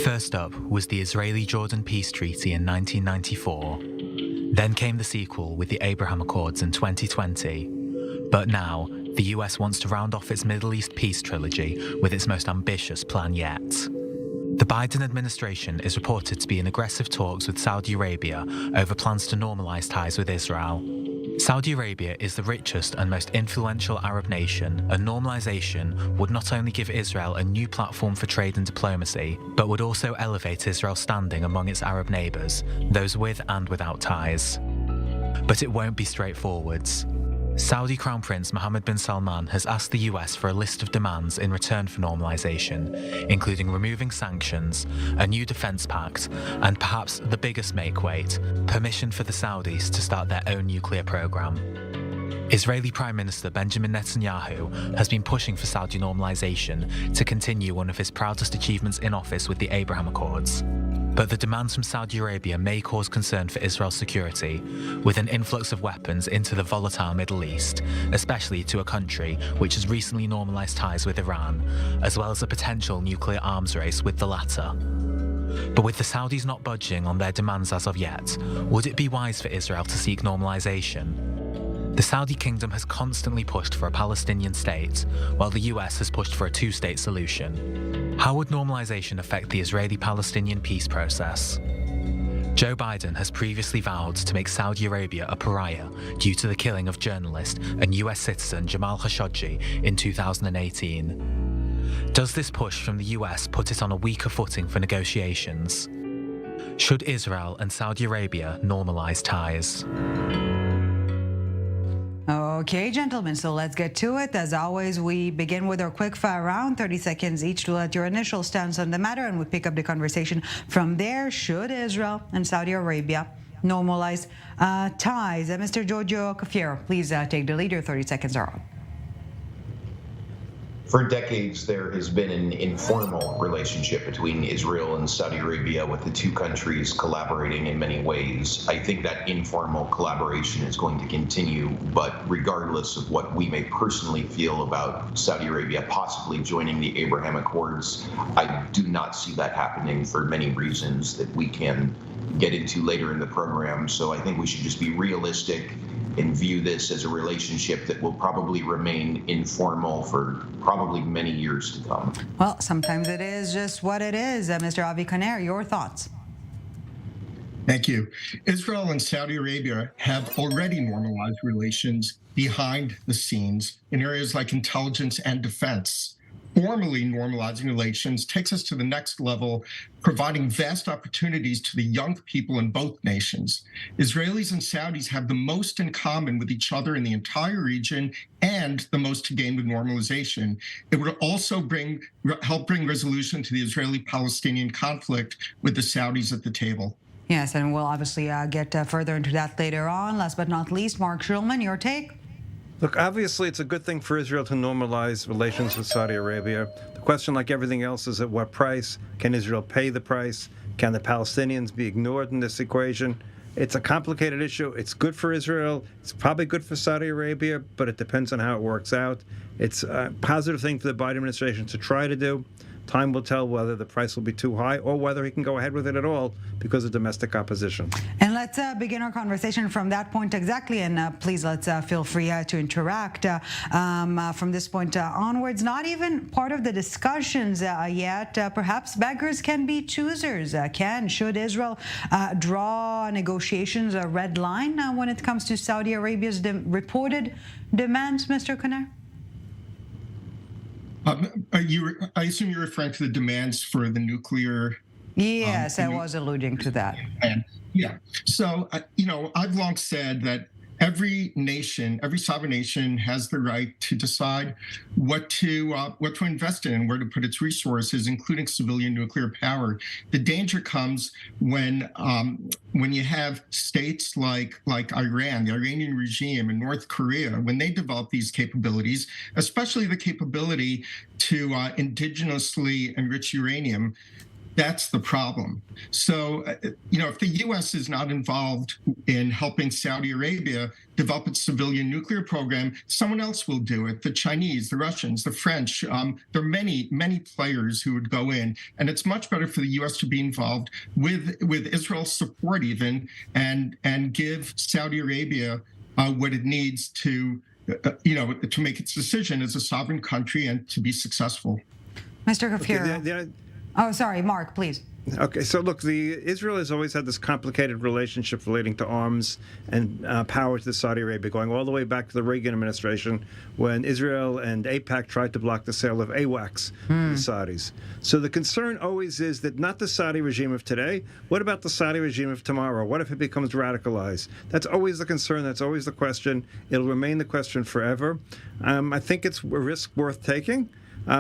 First up was the Israeli-Jordan Peace Treaty in 1994. Then came the sequel with the Abraham Accords in 2020. But now, the US wants to round off its Middle East peace trilogy with its most ambitious plan yet. The Biden administration is reported to be in aggressive talks with Saudi Arabia over plans to normalize ties with Israel. Saudi Arabia is the richest and most influential Arab nation, and normalization would not only give Israel a new platform for trade and diplomacy, but would also elevate Israel's standing among its Arab neighbours, those with and without ties. But it won't be straightforward. Saudi Crown Prince Mohammed bin Salman has asked the US for a list of demands in return for normalization, including removing sanctions, a new defense pact, and perhaps the biggest make-weight, permission for the Saudis to start their own nuclear program. Israeli Prime Minister Benjamin Netanyahu has been pushing for Saudi normalization to continue one of his proudest achievements in office with the Abraham Accords. But the demands from Saudi Arabia may cause concern for Israel's security, with an influx of weapons into the volatile Middle East, especially to a country which has recently normalized ties with Iran, as well as a potential nuclear arms race with the latter. But with the Saudis not budging on their demands as of yet, would it be wise for Israel to seek normalization? The Saudi kingdom has constantly pushed for a Palestinian state, while the US has pushed for a two-state solution. How would normalization affect the Israeli-Palestinian peace process? Joe Biden has previously vowed to make Saudi Arabia a pariah due to the killing of journalist and US citizen Jamal Khashoggi in 2018. Does this push from the US put it on a weaker footing for negotiations? Should Israel and Saudi Arabia normalize ties? Okay, gentlemen, so let's get to it. As always, we begin with our quick fire round, 30 seconds each to let your initial stance on the matter, and we pick up the conversation from there. Should Israel and Saudi Arabia normalize ties? Mr. Giorgio Cafiero, please take the lead. Your 30 seconds are up. For decades, there has been an informal relationship between Israel and Saudi Arabia, with the two countries collaborating in many ways. I think that informal collaboration is going to continue, but regardless of what we may personally feel about Saudi Arabia possibly joining the Abraham Accords, I do not see that happening for many reasons that we can get into later in the program. So I think we should just be realistic and view this as a relationship that will probably remain informal for probably many years to come. Well, sometimes it is just what it is. Mr. Avi Kaner, your thoughts? Thank you. Israel and Saudi Arabia have already normalized relations behind the scenes in areas like intelligence and defense. Formally normalizing relations takes us to the next level, providing vast opportunities to the young people in both nations. Israelis and Saudis have the most in common with each other in the entire region and the most to gain with normalization. It would also help bring resolution to the Israeli-Palestinian conflict with the Saudis at the table. Yes, and we'll obviously get further into that later on. Last but not least, Marc Schulman, your take? Look, obviously, it's a good thing for Israel to normalize relations with Saudi Arabia. The question, like everything else, is at what price? Can Israel pay the price? Can the Palestinians be ignored in this equation? It's a complicated issue. It's good for Israel. It's probably good for Saudi Arabia, but it depends on how it works out. It's a positive thing for the Biden administration to try to do. Time will tell whether the price will be too high or whether he can go ahead with it at all because of domestic opposition. And let's begin our conversation from that point exactly. And please, let's feel free to interact from this point onwards. Not even part of the discussions yet. Perhaps beggars can be choosers. Should Israel draw negotiations a red line when it comes to Saudi Arabia's reported demands, Mr. Kaner? I assume you're referring to the demands for the nuclear. Yes, I was alluding to that. Yeah. So, I've long said that every nation, every sovereign nation, has the right to decide what to invest in and where to put its resources, including civilian nuclear power. The danger comes when you have states like Iran, the Iranian regime, and North Korea, when they develop these capabilities, especially the capability to indigenously enrich uranium. That's the problem. So, if the U.S. is not involved in helping Saudi Arabia develop its civilian nuclear program, someone else will do it. The Chinese, the Russians, the French. There are many, many players who would go in, and it's much better for the U.S. to be involved with Israel's support, even, and give Saudi Arabia what it needs to make its decision as a sovereign country and to be successful. Mr. Cafiero. Okay, Oh, sorry, Mark, please. Okay, so look, Israel has always had this complicated relationship relating to arms and power to Saudi Arabia, going all the way back to the Reagan administration, when Israel and AIPAC tried to block the sale of AWACS to the Saudis. So the concern always is that not the Saudi regime of today. What about the Saudi regime of tomorrow? What if it becomes radicalized? That's always the concern. That's always the question. It'll remain the question forever. I think it's a risk worth taking.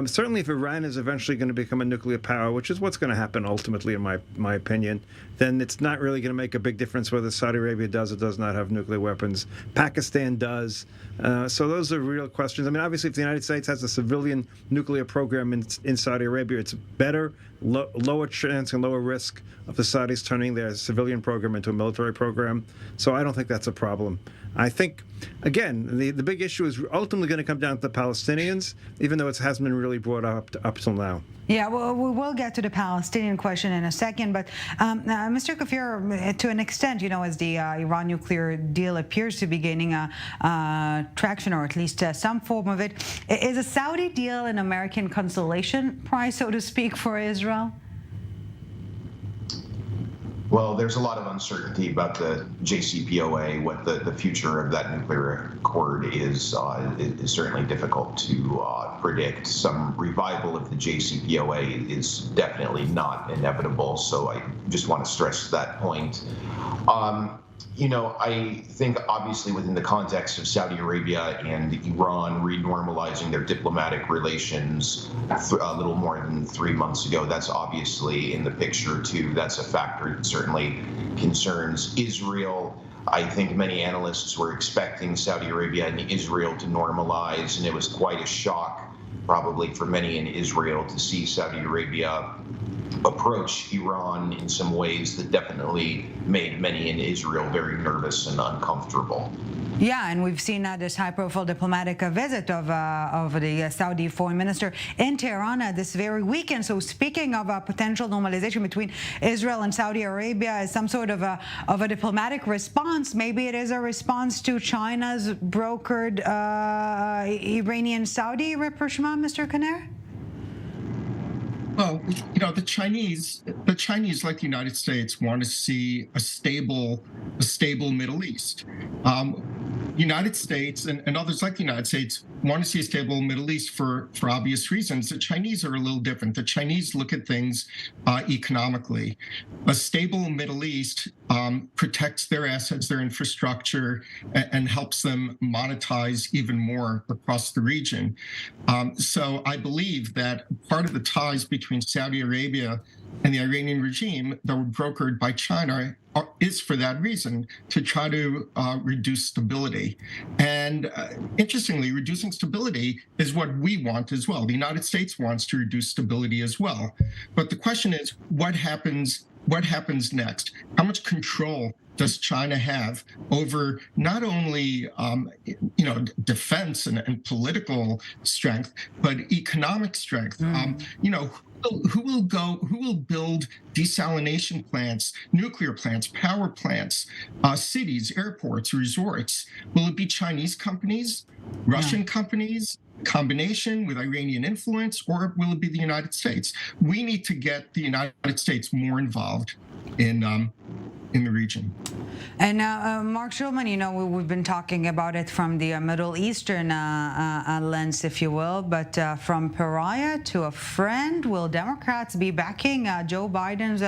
Certainly, if Iran is eventually going to become a nuclear power, which is what's going to happen ultimately, in my opinion, then it's not really going to make a big difference whether Saudi Arabia does or does not have nuclear weapons. Pakistan does. So those are real questions. I mean, obviously, if the United States has a civilian nuclear program in Saudi Arabia, it's better, lower chance and lower risk of the Saudis turning their civilian program into a military program. So I don't think that's a problem. I think, again, the big issue is ultimately going to come down to the Palestinians, even though it hasn't been really brought up till now. Yeah, well, we will get to the Palestinian question in a second, but Mr. Cafiero, to an extent, as the Iran nuclear deal appears to be gaining traction, or at least some form of it, is a Saudi deal an American consolation prize, so to speak, for Israel? Well, there's a lot of uncertainty about the JCPOA. What the future of that nuclear accord is certainly difficult to predict. Some revival of the JCPOA is definitely not inevitable, so I just want to stress that point. I think obviously within the context of Saudi Arabia and Iran renormalizing their diplomatic relations a little more than 3 months ago, that's obviously in the picture too. That's a factor that certainly concerns Israel. I think many analysts were expecting Saudi Arabia and Israel to normalize, and it was quite a shock probably for many in Israel to see Saudi Arabia approach Iran in some ways that definitely made many in Israel very nervous and uncomfortable. Yeah, and we've seen this high-profile diplomatic visit of the Saudi foreign minister in Tehran this very weekend. So speaking of potential normalization between Israel and Saudi Arabia as some sort of a diplomatic response, maybe it is a response to China's brokered Iranian-Saudi rapprochement, Mr. Kaner? Well, the Chinese, like the United States, want to see a stable Middle East. United States and others like the United States want to see a stable Middle East for obvious reasons. The Chinese are a little different. The Chinese look at things economically. A stable Middle East protects their assets, their infrastructure, and helps them monetize even more across the region. So I believe that part of the ties between Saudi Arabia and the Iranian regime that were brokered by China is for that reason, to try to reduce stability. And interestingly, reducing stability is what we want as well. The United States wants to reduce stability as well. But the question is, what happens next? How much control does China have over not only defense and political strength, but economic strength? Who will build desalination plants, nuclear plants, power plants, cities, airports, resorts? Will it be Chinese companies, Russian companies, combination with Iranian influence, or will it be the United States? We need to get the United States more involved in the region. And Marc Schulman, we've been talking about it from the Middle Eastern lens, if you will, but from pariah to a friend, will Democrats be backing Joe Biden's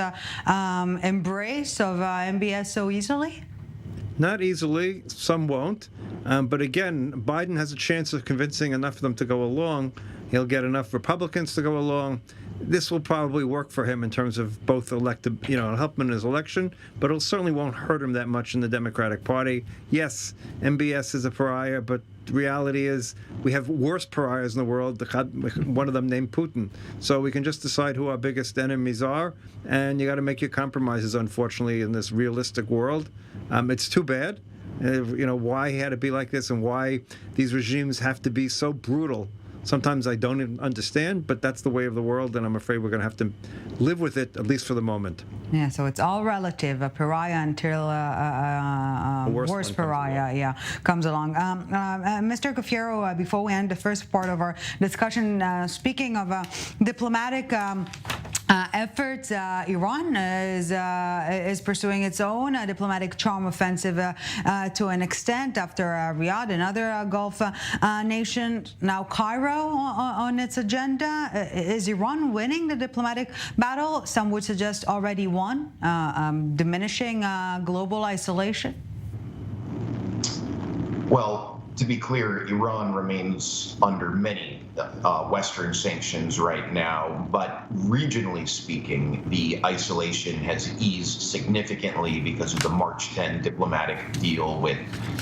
embrace of MBS so easily? Not easily. Some won't. But again, Biden has a chance of convincing enough of them to go along. He'll get enough Republicans to go along. This will probably work for him in terms of both elected, it'll help him in his election, but it certainly won't hurt him that much in the Democratic Party. Yes, MBS is a pariah, but reality is we have worse pariahs in the world, one of them named Putin. So we can just decide who our biggest enemies are, and you got to make your compromises, unfortunately, in this realistic world. It's too bad. Why he had to be like this and why these regimes have to be so brutal. Sometimes I don't even understand, but that's the way of the world, and I'm afraid we're going to have to live with it, at least for the moment. Yeah, so it's all relative. A pariah until worse pariah, comes along. Mr. Cafiero, before we end the first part of our discussion, speaking of diplomatic efforts, Iran is pursuing its own diplomatic charm offensive to an extent after Riyadh, another Gulf nation, now Cairo on its agenda. Is Iran winning the diplomatic battle? Some would suggest already won, diminishing global isolation. Well, to be clear, Iran remains under many Western sanctions right now, but regionally speaking, the isolation has eased significantly because of the March 10 diplomatic deal with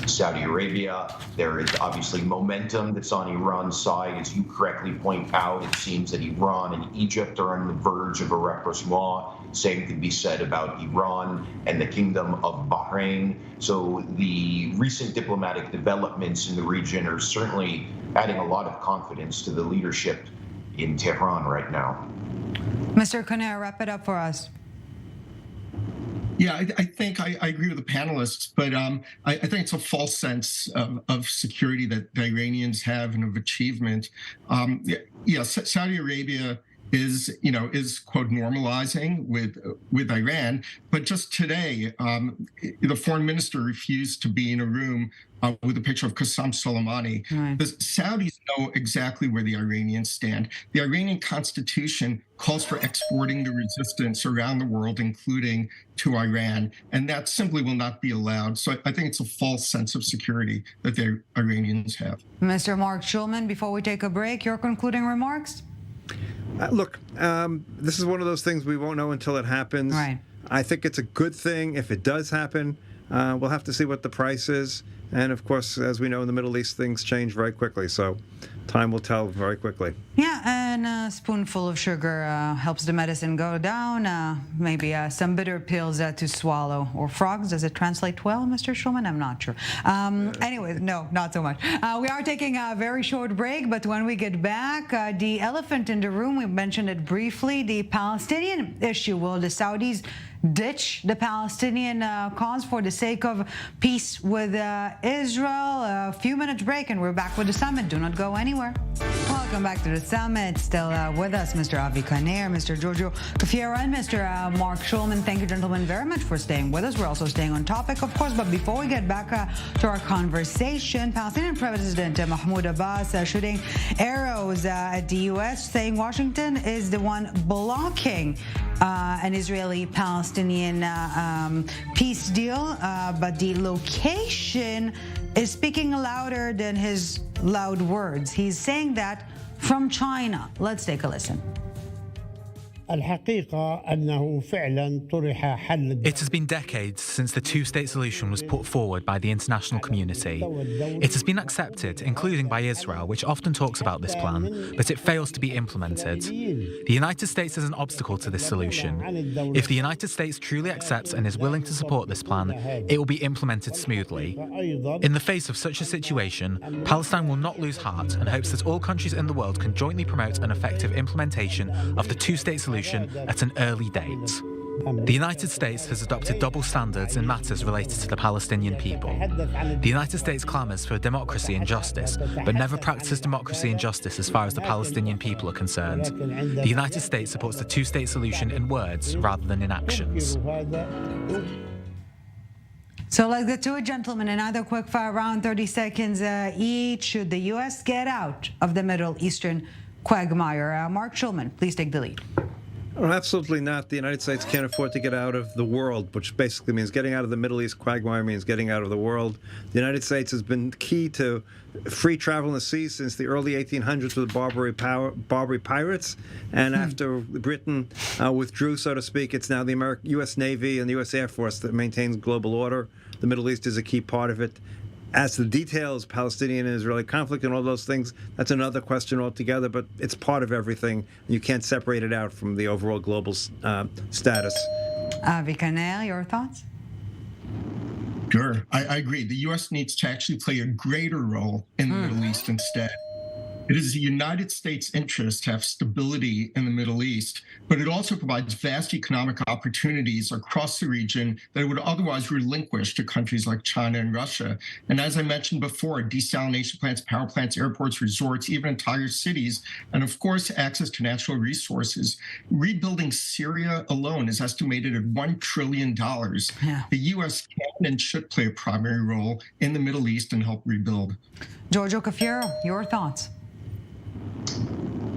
Saudi Arabia. There is obviously momentum that's on Iran's side. As you correctly point out, it seems that Iran and Egypt are on the verge of a rapprochement. Same could be said about Iran and the Kingdom of Bahrain. So the recent diplomatic developments in the region are certainly adding a lot of confidence to the leadership in Tehran right now. Mr. Kaner, wrap it up for us. Yeah, I think I agree with the panelists, but I think it's a false sense of security that the Iranians have and of achievement. Saudi Arabia is quote normalizing with Iran, but just today the foreign minister refused to be in a room with a picture of Qasem Soleimani. Right. The Saudis know exactly where the Iranians stand. The Iranian constitution calls for exporting the resistance around the world, including to Iran, and that simply will not be allowed. So I think it's a false sense of security that the Iranians have. Mr. Marc Schulman, before we take a break, your concluding remarks? Look, this is one of those things we won't know until it happens. Right. I think it's a good thing if it does happen. We'll have to see what the price is. And, of course, as we know, in the Middle East, things change very quickly. So time will tell very quickly. Yeah, and a spoonful of sugar helps the medicine go down. Maybe some bitter pills to swallow. Or frogs, does it translate well, Mr. Schulman? I'm not sure. Anyway, no, not so much. We are taking a very short break, but when we get back, the elephant in the room, we mentioned it briefly, the Palestinian issue. Will the Saudis ditch the Palestinian cause for the sake of peace with Israel? A few minutes break and we're back with the summit. Do not go anywhere. Welcome back to the summit. Still with us, Mr. Avi Kaner, Mr. Giorgio Cafiero, and Mr. Marc Schulman. Thank you, gentlemen, very much for staying with us. We're also staying on topic, of course, but before we get back to our conversation, Palestinian President Mahmoud Abbas shooting arrows at the U.S., saying Washington is the one blocking an Israeli-Palestinian peace deal, but the location is speaking louder than his loud words. He's saying that from China. Let's take a listen. It has been decades since the two-state solution was put forward by the international community. It has been accepted, including by Israel, which often talks about this plan, but it fails to be implemented. The United States is an obstacle to this solution. If the United States truly accepts and is willing to support this plan, it will be implemented smoothly. In the face of such a situation, Palestine will not lose heart and hopes that all countries in the world can jointly promote an effective implementation of the two-state solution at an early date. The United States has adopted double standards in matters related to the Palestinian people. The United States clamours for democracy and justice, but never practices democracy and justice as far as the Palestinian people are concerned. The United States supports the two-state solution in words rather than in actions. So let's get to it, gentlemen. Another quick fire round, 30 seconds each. Should the U.S. get out of the Middle Eastern quagmire? Marc Schulman, please take the lead. Well, absolutely not. The United States can't afford to get out of the world, which basically means getting out of the Middle East quagmire means getting out of the world. The United States has been key to free travel in the sea since the early 1800s with the Barbary pirates. And after Britain withdrew, so to speak, it's now the U.S. Navy and the U.S. Air Force that maintains global order. The Middle East is a key part of it. As to the details, Palestinian and Israeli conflict and all those things, that's another question altogether, but it's part of everything. You can't separate it out from the overall global status. Avi Kaner, your thoughts? Sure, I agree. The U.S. needs to actually play a greater role in the Middle East instead. It is the United States' interest to have stability in the Middle East, but it also provides vast economic opportunities across the region that it would otherwise relinquish to countries like China and Russia. And as I mentioned before, desalination plants, power plants, airports, resorts, even entire cities, and of course, access to natural resources. Rebuilding Syria alone is estimated at $1 trillion. Yeah. The U.S. can and should play a primary role in the Middle East and help rebuild. Giorgio Cafiero, your thoughts?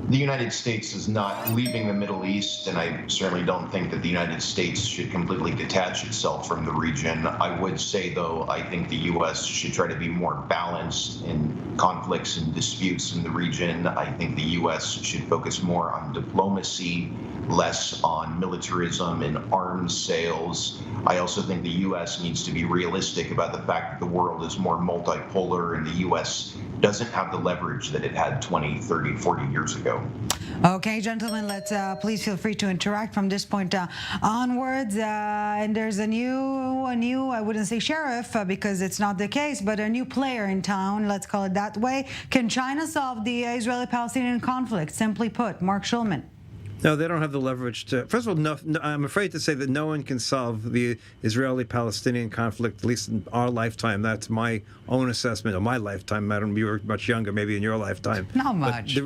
The United States is not leaving the Middle East, and I certainly don't think that the United States should completely detach itself from the region. I would say, though, I think the U.S. should try to be more balanced in conflicts and disputes in the region. I think the U.S. should focus more on diplomacy, less on militarism and arms sales. I also think the U.S. needs to be realistic about the fact that the world is more multipolar, and the U.S. doesn't have the leverage that it had 20, 30, 40 years ago. Okay, gentlemen, let's please feel free to interact from this point onwards. And there's a new, I wouldn't say sheriff because it's not the case, but a new player in town, let's call it that way. Can China solve the Israeli-Palestinian conflict? Simply put, Marc Schulman. No, they don't have the leverage to. First of all, no, I'm afraid to say that no one can solve the Israeli-Palestinian conflict, at least in our lifetime. That's my own assessment of my lifetime. Madam, you were much younger, maybe in your lifetime. Not much.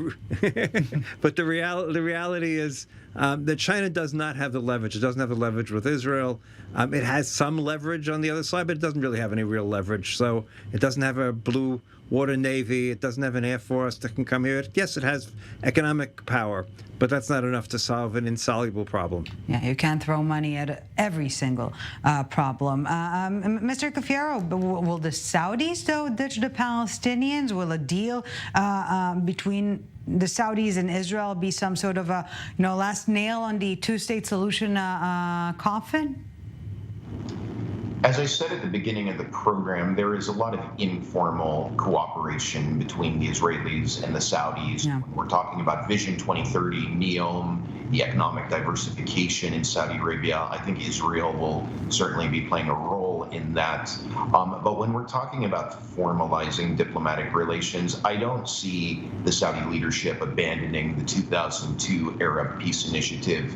But the reality is that China does not have the leverage. It doesn't have the leverage with Israel. It has some leverage on the other side, but it doesn't really have any real leverage. So it doesn't have a blue water navy. It doesn't have an air force that can come here. Yes, it has economic power, but that's not enough to solve an insoluble problem. Yeah, you can't throw money at every single problem. Mr. Cafiero, will the Saudis, though, ditch the Palestinians? Will a deal between the Saudis and Israel be some sort of a last nail on the two-state solution coffin? As I said at the beginning of the program, there is a lot of informal cooperation between the Israelis and the Saudis. Yeah. When we're talking about Vision 2030, NEOM, the economic diversification in Saudi Arabia, I think Israel will certainly be playing a role in that. But when we're talking about formalizing diplomatic relations, I don't see the Saudi leadership abandoning the 2002 Arab Peace Initiative.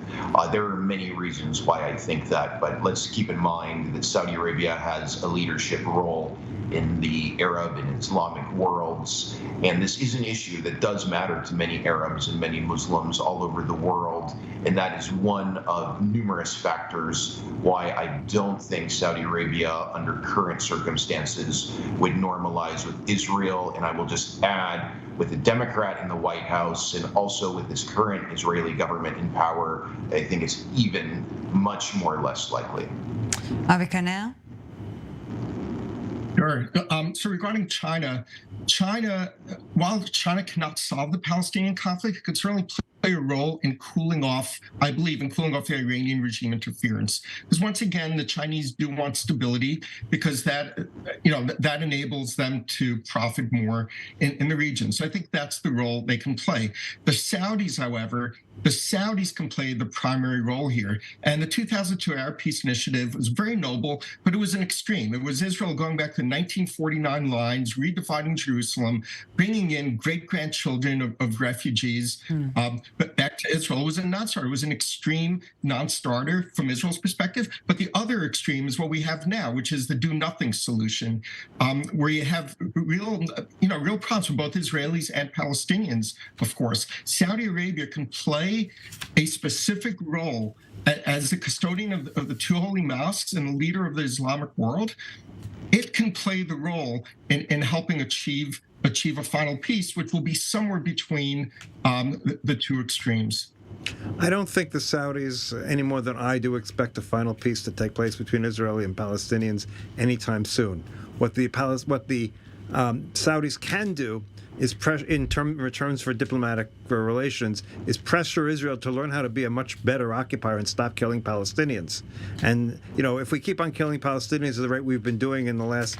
There are many reasons why I think that, but let's keep in mind that Saudi Arabia has a leadership role in the Arab and Islamic worlds. And this is an issue that does matter to many Arabs and many Muslims all over the world. And that is one of numerous factors why I don't think Saudi Arabia, under current circumstances, would normalize with Israel. And I will just add, with a Democrat in the White House and also with this current Israeli government in power, I think it's even much more less likely. Avi Kaner? Sure. So regarding China, while China cannot solve the Palestinian conflict, it could certainly play a role in cooling off, I believe, in cooling off the Iranian regime interference. Because once again, the Chinese do want stability because that enables them to profit more in the region. So I think that's the role they can play. The Saudis, however, can play the primary role here. And the 2002 Arab Peace Initiative was very noble, but it was an extreme. It was Israel going back to 1949 lines, redefining Jerusalem, bringing in great-grandchildren of refugees. But back to Israel, it was a non-starter. It was an extreme non-starter from Israel's perspective. But the other extreme is what we have now, which is the do-nothing solution, where you have real problems for both Israelis and Palestinians, of course. Saudi Arabia can play a specific role as the custodian of the two holy mosques and the leader of the Islamic world. It can play the role in helping achieve a final peace, which will be somewhere between the two extremes. I don't think the Saudis, any more than I do, expect a final peace to take place between Israeli and Palestinians anytime soon. What the Saudis can do is returns for diplomatic relations, is pressure Israel to learn how to be a much better occupier and stop killing Palestinians. And if we keep on killing Palestinians at the rate we've been doing in the last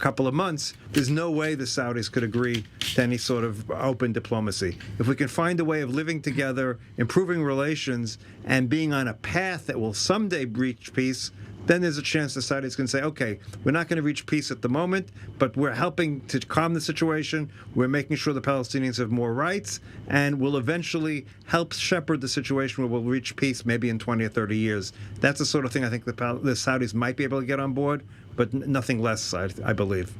couple of months, there's no way the Saudis could agree to any sort of open diplomacy. If we can find a way of living together, improving relations, and being on a path that will someday reach peace, then there's a chance the Saudis can say, okay, we're not going to reach peace at the moment, but we're helping to calm the situation. We're making sure the Palestinians have more rights, and we'll eventually help shepherd the situation where we'll reach peace maybe in 20 or 30 years. That's the sort of thing I think the Saudis might be able to get on board, but nothing less, I believe.